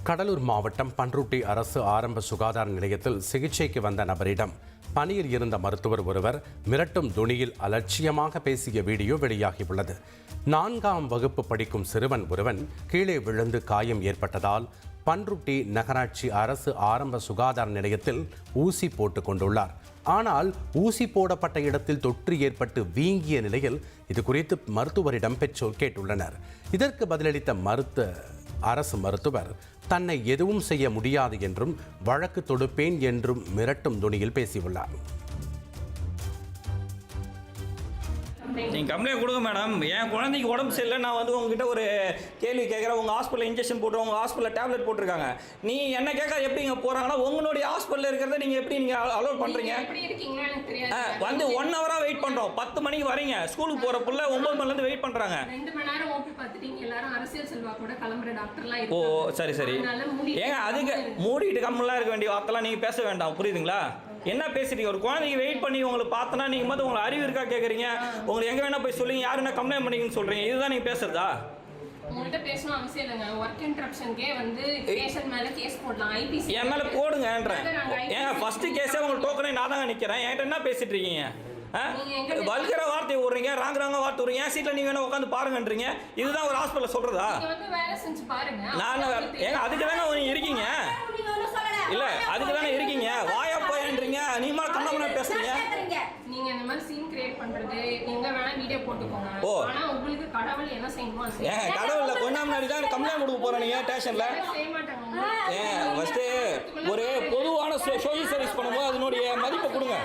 கடலூர் மாவட்டம் பன்ருட்டி அரசு ஆரம்ப சுகாதார நிலையத்தில் சிகிச்சைக்கு வந்த நபரிடம் பணியில் இருந்த மருத்துவர் ஒருவர் மிரட்டும் துணியில் அலட்சியமாக பேசிய வீடியோ வெளியாகியுள்ளது. 4ஆம் வகுப்பு படிக்கும் சிறுவன் ஒருவன் கீழே விழுந்து காயம் ஏற்பட்டதால் பன்ருட்டி நகராட்சி அரசு ஆரம்ப சுகாதார நிலையத்தில் ஊசி போட்டுக் கொண்டுள்ளார். ஆனால் ஊசி போடப்பட்ட இடத்தில் தொற்று ஏற்பட்டு வீங்கிய நிலையில் இது குறித்து மருத்துவரிடம் பெற்றோர் கேட்டுள்ளனர். இதற்கு பதிலளித்த அரசு மருத்துவர் தன்னை எதுவும் செய்ய முடியாது என்றும் வழக்கு தொடுப்பேன் என்றும் மிரட்டும் துணியில் பேசியுள்ளார். நீங்கள் கம்ப்ளைண்ட் கொடுங்க மேடம். என் குழந்தைக்கு உடம்பு சரியில்லை, நான் வந்து உங்ககிட்ட ஒரு கேள்வி கேட்குறேன். உங்கள் ஹாஸ்பிட்டலில் இன்ஜெக்ஷன் போட்டு உங்கள் ஹாஸ்பிட்டலில் டேப்லெட் போட்டிருக்காங்க. நீ என்ன கேட்க எப்படி இங்கே போகிறாங்கன்னா உங்களுடைய ஹாஸ்பிட்டலில் இருக்கிறத நீங்கள் எப்படி நீங்கள் அலோட் பண்ணுறீங்க? வந்து 1 ஹவராக வெயிட் பண்ணுறோம். 10 மணிக்கு வரீங்க, ஸ்கூலுக்கு போகிற பிள்ளை 9 மணிலேருந்து வெயிட் பண்ணுறாங்க. 2 மணி நேரம் ஓபி பார்த்துட்டீங்க. எல்லாரும் அரசியல் செல்வாக்கோட கிளம்புற டாக்டர்லாம் ஓ சரி சரி. ஏங்க அதுக்கு மூடிட்டு கம்மெல்லாம் இருக்க வேண்டிய வார்த்தைலாம் நீங்கள் பேச வேண்டாம், புரியுதுங்களா? என்ன பேசுறீங்க? ஒரு குழந்தைக்கு வெயிட் பண்ணி உங்களுக்கு பார்த்தனா நீங்கள் வந்து உங்களுக்கு அறிவு இருக்கா கேட்குறீங்க. உங்களுக்கு எங்கே வேணா போய் சொல்லுங்க, யார் என்ன கம்ப்ளைண்ட் பண்ணிங்கன்னு சொல்கிறீங்க. இதுதான் நீங்கள் பேசுறதா? உங்கள்கிட்ட பேசணும் அவசியம் இல்லைங்க. ஒர்க் இன்டரப்ஷனுக்கே வந்து பேஷண்ட் மேலே கேஸ் போடலாம். ஐபிசி என் மேலே போடுங்கன்றேன். ஏங்க ஃபஸ்ட்டு கேஸே உங்களுக்கு டோக்கனே நான் தாங்க நிற்கிறேன். என்கிட்ட என்ன பேசிட்டு இருக்கீங்க? வல்கர வார்த்தை விடுறீங்க, ராங்க வார்த்தை விடுறீங்க. என் சீட்டில் நீங்கள் வேணா உட்காந்து பாருங்கன்றீங்க. இதுதான் ஒரு ஹாஸ்பிட்டலில் சொல்கிறதா? நான் ஏங்க அதுக்கு தானே நீங்கள் இருக்கீங்க? இல்லை அதுக்கு தானே இருக்கீங்க. வாயா போயன்றீங்க, நீ மேலே கண்ணாமண்ணா பேசுறீங்க. நீங்க இந்த மாதிரி சீன் கிரியேட் பண்றது எங்க வேணா வீடியோ போட்டுக்கோங்க. ஆனா உங்களுக்கு கடவுள் என்ன செய்யணுமோ ஏன் கடவுள்ல கொஞ்ச முன்னாடி தான் கம்ப்ளைண்ட் கொடுக்க போறேன் நீங்க ஸ்டேஷன்ல. ஏன் ஃபர்ஸ்ட் ஒரு பொதுவான சோஷியல் சர்வீஸ் பண்ணும்போது அதனுடைய மதிப்பை கொடுங்க.